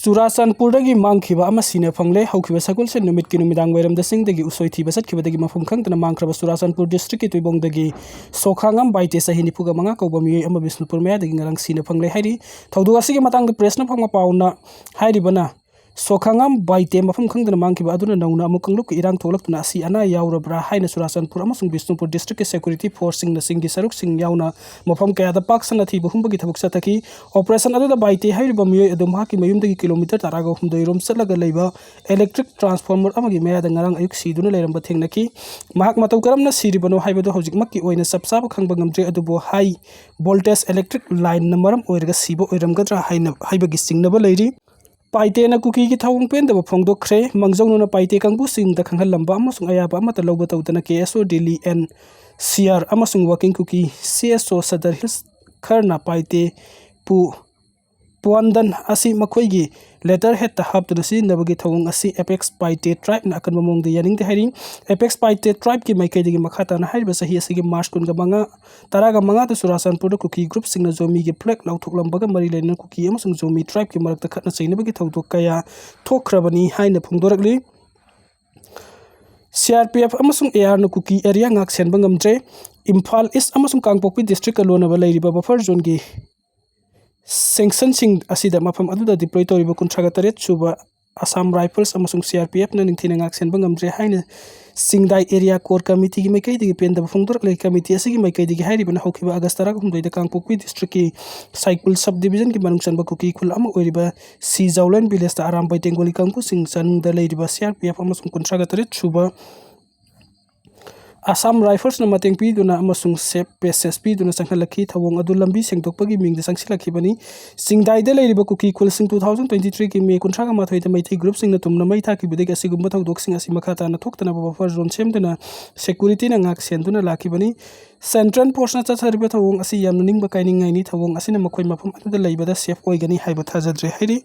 Churachandpurdagi mangkhiba ama sina phangle hokhiba sakul se numit ki numidang wairamda singdagi usoi thiba satkhibadagi mafum khangtana mangkraba Churachandpur district ki toibongdagi sokhangam Paite sahini phuga manga kauba miyoi ama Bisnupur mayadagi ngarang sina phangle hairi thaudu asigi matangda pressna phangma pauna hairibana sokhangam Paite mafum khangtana mangkhiba aduna nauna amuk kangluk irang tholakna asi ana yaurabra haina Churachandpur amasung Bisnupur district ki security force singna singi saruk sing yauna mafam kayada paksana thiba humbagi thabuk sathaki operation aduda Paite hairiba miyoi adum haki mayumdagi kilometer taraga humdoi rom satlaga leiba electric transformer amagi mayada ngarang ayuk siduna leiramba thengnaki mahak matau karamna siribano haibado hojikmakki oina sabsaba khangba ngamdre adubo high voltage electric line na maram oirga sibo oiramgadra haina haibagi singnaba leiri Paite na Kuki ki thawung pendaba phongdokhre mangjongna Paite kangbu singda khanghalamba amasung ayaba amata lawba tawdana KSO Delhi NCR amasung working Kuki CSO Sadar Hills kharna Paite pu puandan asi makhoigi letter head ta hab to si nabagi thawung asi Apex Paite tribe na akan mamong de yaning de hiring Apex Paite tribe ki maikai de makhata na haiba sahi asigi March kun ga manga taraga manga to Churachandpur Kuki group singna zomi gi flag lauthoklambaga mari leina Kuki amasung zomi tribe ki marakta khatna chainabagi thawdok kaya thokrabani haina phungdorakli CRPF amasung AR na Kuki area ngak senba ngamdre Imphal East amasung Kangpokpi district alona ba leiriba buffer zone gi sanction sing asida mafam aduda deploy toriba kuntraga taret chuba Assam Rifles amasung CRPF na ningthina ngak senba ngamdre haina Singdai area core committee gi maikai digi penda phongdor le committee asigi maikai digi hairiba na hokhiba agastara humdoi da Kangpokpi district ki cycle subdivision ki manung chanba Kuki khul ama oiriba si Jaulan village ta aram bai tengoli kangpu sing chan da leiriba CRPF amasung kuntraga taret chuba Assam Rifles na mateng pi duna amasung sep PSSP duna sanghalaki thawong adu lambi sengtokpagi mingda sangsilaki bani Singdai de leiriba Kuki khul sing 2023 ki me kuntraga mathoi da maithai group sing na tumna mai thaki bidegi asigumba thodok sing asi makhata na thoktana buffer zone semduna security na ngak senduna laki bani central force na chathariba thawong asi yamna ningba kaining ngai ni thawong asina makhoi mafam adu da leibada safe oigani haiba thajadre hairi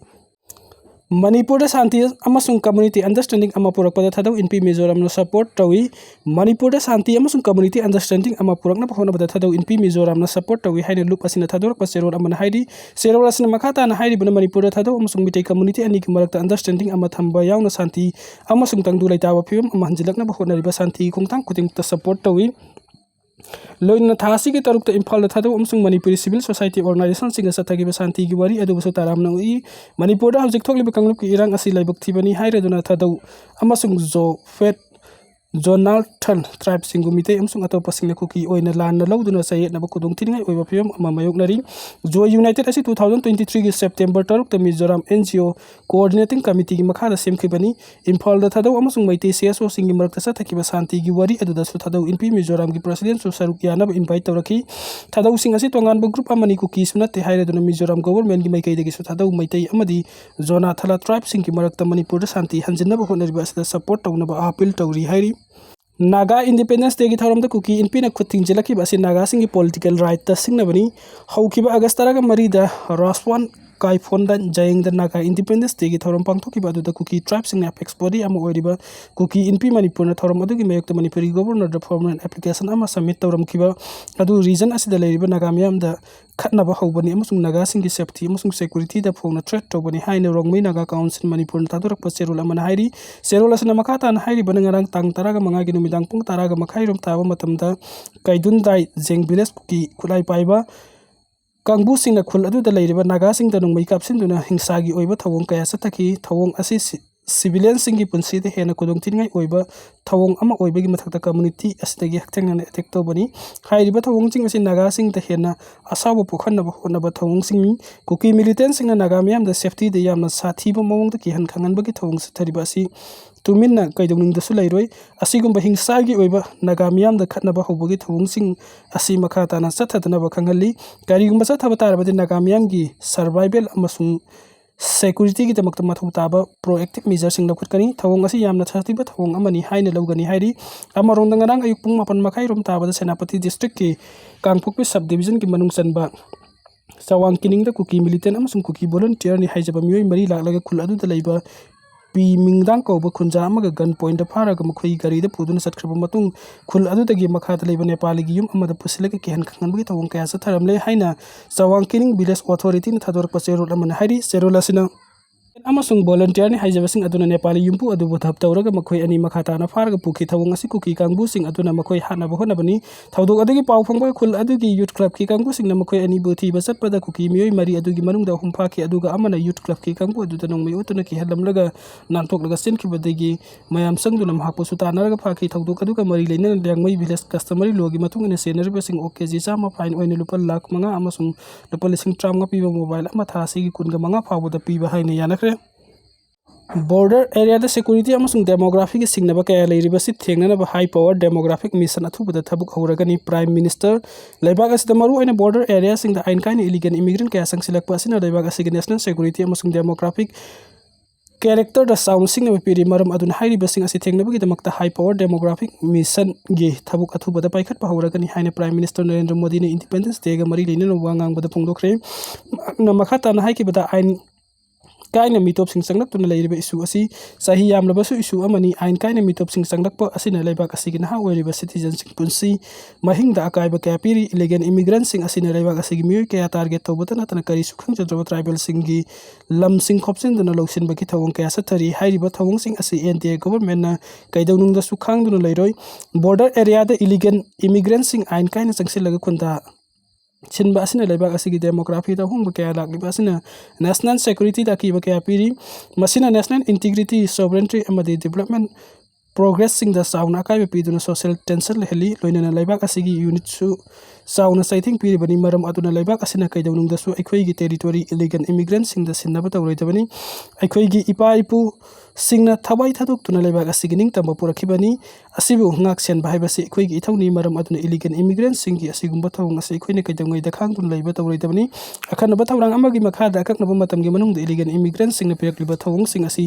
Manipur da Shanti amasung community understanding ama purakpada thadau NP Mizoram na support tawi Manipur da Shanti amasung community understanding ama purakna phona bada thadau NP Mizoram na support tawi haina loop asina thadorak pa serol amana hairi serol asina makhata na hairi bana Manipur da thadau amasung mitai community ani ki marakta understanding ama thamba yauna Shanti amasung tangdu laitawa phim ama hanjilakna phona riba Shanti khongtang kuting ta support tawi loina thasi ki taruk ta Imphal da thadu amsung Manipuri civil society organization singa sathagi ba Shanti gi wari adu so taramna ui Manipur da hojik thokli ba kanglup ki irang asi laibak thibani haire duna thadu amasung zo fet zonal thal tribe singu mite amsung atopa singna Kuki oina lan na lawduna sayet na ba kudung tingai oiba phim ama mayok nari jo united asi 2023 gi September taruk ta Mizoram NGO coordinating committee gi makha da semkhibani Imphal da thadu amasung maite CSO singi marakta sa thakiba Shanti gi wari adu da su thadu NP Mizoram gi president su saruk yana ba invite tawraki thadu sing asi tongan ba group amani Kuki sunate haire duna Mizoram government gi maikai degi su thadu maitai amadi zona thala tribe singi marakta Manipur da Shanti hanjinna ba honariba asida support tawna ba appeal tawri hairi Naga Independence Day ki thoram da Kuki Inpida khuting jelaki basi Naga singi political right ta singna bani haukiba agastara ga mari da Raswan kai fonda jayeng da Naga Independence Day ki thoram pangthoki ba da Kuki tribe sing apex body ama oiriba Kuki Inpi Manipur na thoram adu gi mayok ta Manipuri governor da permanent application ama submit tawram kiba adu reason asida leiriba Naga miyam da khatna ba hobani amasung Naga singi safety amasung security da phongna threat tawbani haina rongmai Naga council Manipur na tadorak pa serul amana hairi serul asna makhata na hairi bana ngarang tang taraga manga gi numidang pung taraga makhai rom taba matamda kaidun dai jeng village Kuki khulai paiba kangbu singna khul adu da leiriba Naga sing da nungmai kapsin duna hingsa gi oiba thawong kaya sathaki thawong asi civilian singi punsi de hena kudong tingai oiba thawong ama oiba gi mathakta community asdagi hakteng na attack to bani hairiba thawong sing asi Naga sing da hena asabu pukhanna ba hona ba thawong sing Kuki militant sing na Naga miyam da safety de yamna sathi ba mawong da ki han khangan ba gi thawong sathariba asi tuminna kaidongning da su lairoi asigumba hingsa gi oiba Naga miyam da khatna ba hobagi thawong sing asi makhata na sathadna ba khangali karigumba sathaba tarabadi Naga miyam gi survival amasung security ki tamak mathau taba proactive measures sing lakutkani thawong asi yamna thatiba thawong amani haina lawgani hairi amarong dangarang ayuk pung mapan makai rom taba da Senapati district ki Kangpokpi subdivision ki manung chanba sawang kining da Kuki militant amasung Kuki volunteer ni haijaba miyoi mari laklaga khul adu da leiba pi mingdang ko ba khunja amaga gun point da pharaga makhoi gari da puduna satkhaba matung khul adu dagi makha da leiba Nepali gi yum amada pusilaga kihan khangan bi tawong kaya sa tharamle haina sawang kining village authority na thador pa serol amana hairi serol asina अमसुंग volunteer ni haijabasing aduna Nepali yumpu adubu thap tawraga makhoi ani makhata na farga puki thawung asi kuki kangbu sing aduna makhoi hana bahona bani thawdok adagi paw phangba khul adugi youth club ki kangbu sing na makhoi ani buthi basat pada kuki mioi mari adugi manungda humpa ki aduga amana youth club ki kangbu aduda nongmai utuna ki halamlaga nantok laga sin ki badagi mayam sangduna mahakpo sutana laga phaki thawdok aduga mari leina lengmai village customary logi matung ina senar basing okg sama fine oine lupa lakh manga amasung lupa lising tram nga piba mobile ama thasi ki kunga manga phawda piba haina yanakre border area the security amasung demographic ki singnaba kaya leiriba si thengnana ba high power demographic mission athubada thabuk hawragani prime minister laibak asida maru aina border area sing da ain kain illegal immigrant kaya sangsilak pasina laibak asigi national security amasung demographic character da sound sing na piri maram adun hairi basing asi thengnaba gi damakta high power demographic mission gi thabuk athubada paikhat pa hawragani haina prime minister Narendra Modi ne independence day ga mari leina wangang bada phongdokre na makhata na haiki bada ain kaina mitop sing sanglak tuna leiriba issue asi sahi yamlabasu issue amani ain kaina mitop sing sanglak pa asina laibak asigi na haweriba citizenship punsi mahingda akaiba kaya piri illegal immigrant sing asina laibak asigi mioi kaya target tawbata natana kari sukhang jadroba tribal singi lam sing khopsin duna loksin baki thawong kaya sathari hairiba thawong sing asi NDA government na kaidawnung da sukhang duna leiroi border area da illegal immigrant sing ain kaina sangsilaga khunda chinba asina laibak asigi demography da hungba kaya lakliba asina national security da kiba kaya piri masina national integrity sovereignty amadi development progress sing da sauna kai be piduna social tension lehli loinana laibak asigi unit su sauna saithing piri bani maram aduna laibak asina kaidawnung da su aikhoi gi territory illegal immigrant sing da sinna ba tawroi tabani aikhoi gi ipa ipu singna thabai thaduk tuna laibak asigi ning tamba purakhibani asibu ngak sen bahai basi aikhoi gi ithawni maram aduna illegal immigrant sing gi asigumba thawung ase aikhoi ne kaidawngai da khang tun laiba tawroi tabani akhana ba thawrang amagi makha da akakna ba matam gi manung da illegal immigrant sing na pirakliba thawung sing asi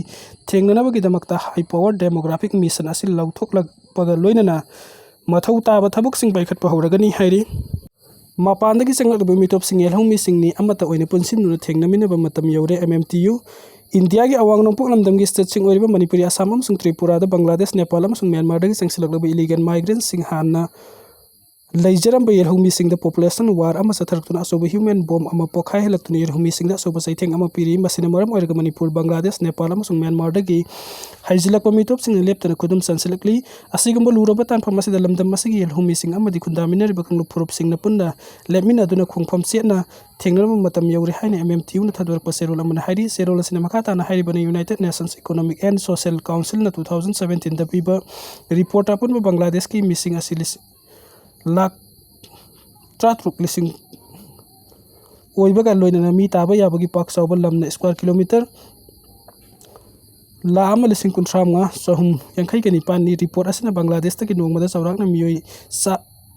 thengnana ba gi damakta high power demographic mission asi lauthok lag paga loinana mathau ta ba thabuk sing baikhat pa hawragani hairi mapandagi sanglabu mitop sing yelhong mi singni amata oine punsin nu thengnamina ba matam yaure MMTU India gi awang nongpok namdam gi state sing oriba manipuri Assam amsung Tripura da Bangladesh Nepal amsung Myanmar dagi sangsilaklabu illegal migrants sing hanna leijaram ba yelhong mi sing da population war ama sathartuna asoba human bomb ama pokhai helaktuna yelhong mi sing da asoba saitheng ama piri masina maram oirga Manipur Bangladesh Nepal amsung Myanmar dagi haijilakpa mitop sing leptana kudum sansilakli asigumba luraba tan phamasi da lamdam masigi yelhong mi sing amadi kundaminari bakang phurup sing na punna lepmina duna khongpham chena thengnarba matam yauri haina MMTU na thadwar pa serol amana hairi serol asina makhata na hairi bana United Nations Economic and Social Council na 2017 da piba report apun ba Bangladesh ki missing asilis lakh tratruk lising oibaga loinana mi taba yabagi pak sawba lamna square kilometer la ama lising kuntramnga sohum yankhai kani pan ni report asina Bangladesh ta ki nongmada sawrakna mioi sa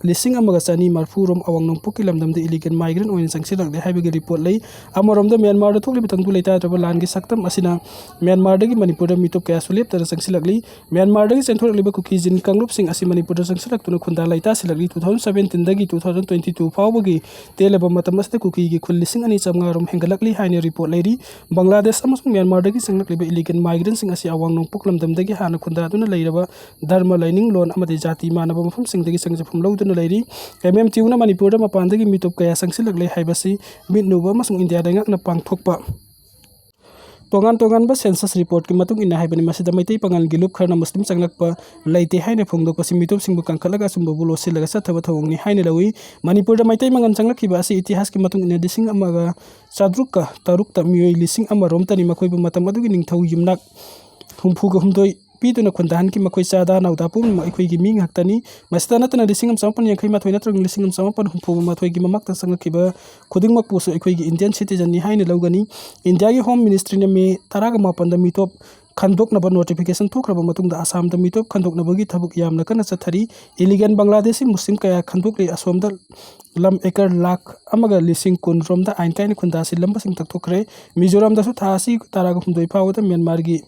lising amaga sani marfu rom awang nongpok ki lamdam de illegal migrant oin sangsilak de haibagi report lei amorom da Myanmar da thokli bitang du leita traba lan gi saktam asina Myanmar da gi Manipur da mitop kaya sulep tar sangsilak li Myanmar da gi senthor liba Kuki jin kangrup sing asi Manipur da sangsilak tuna khunda leita silak li 2017 da gi 2022 fawbagi teleba matam asta Kuki gi khul lising ani chamnga rom hengalak li haine report leiri Bangladesh amasung Myanmar da gi sanglak liba illegal migrant sing asi awang nongpok lamdam da gi hana khunda duna leiraba dharma lining lon amadi jati manaba mafum sing da gi sangjafum loduna leiri MMTU na Manipur da mapandagi mitop kaya sangsilak lei haibasi mitnuba amasung India da ngakna pangthokpa tongan ba census report ki matung ina haibani masida maitai pangal gilup kharna muslim sanglakpa leite haina phongdokpa si mitop singbu kangkhalaga sumbu bulo silaga sathaba thawongni haina lawi Manipur da maitai mangan sanglakhiba asi itihas ki matung ina dising amaga sadrukka tarukta mioi lising ama romtani makhoi ba matam adugi ningthau yumnak humpuga humdoi piduna khundahan ki makhoi sada nauda pum aikhoi gi ming haktani masita natana lisingam sampan yankhai mathoi natrang lisingam sampan humpu mathoi gi mamak ta sangakhiba khudingmak pusu aikhoi gi Indian citizen ni haina lawgani India gi home ministry ne me taraga mapan da mitop khandoknaba notification thokraba matungda Assam da mitop khandoknabagi thabuk yamna kana chathari illegal Bangladeshi muslim kaya khandokle asomda lam ekar lakh amaga lising kun romda ain kain khunda si lamba sing takthokre Mizoram da su thasi taraga humdoi phawda Myanmar gi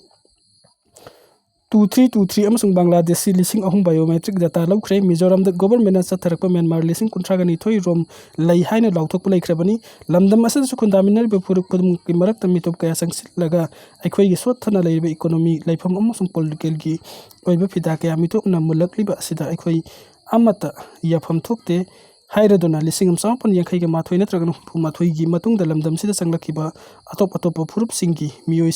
2323 amasung Bangladeshi lising ahum biometric data lawkhre Mizoram da government na chatharakpa Myanmar lising kuntragani thoi rom lei haina lawthokpa leikhrabani lamdam asa su khundaminari be phuruk kudum ki marakta mitop kaya sangsilaga aikhoi gi sothana leiba economy laifam amasung political gi oiba phida kaya mitop na mulakliba asida aikhoi amata yafam thokte hairadona lising amsapan yankhai ga mathoi natraga mathoi gi matung da lamdam sida sanglakhiba atop purup singgi mioi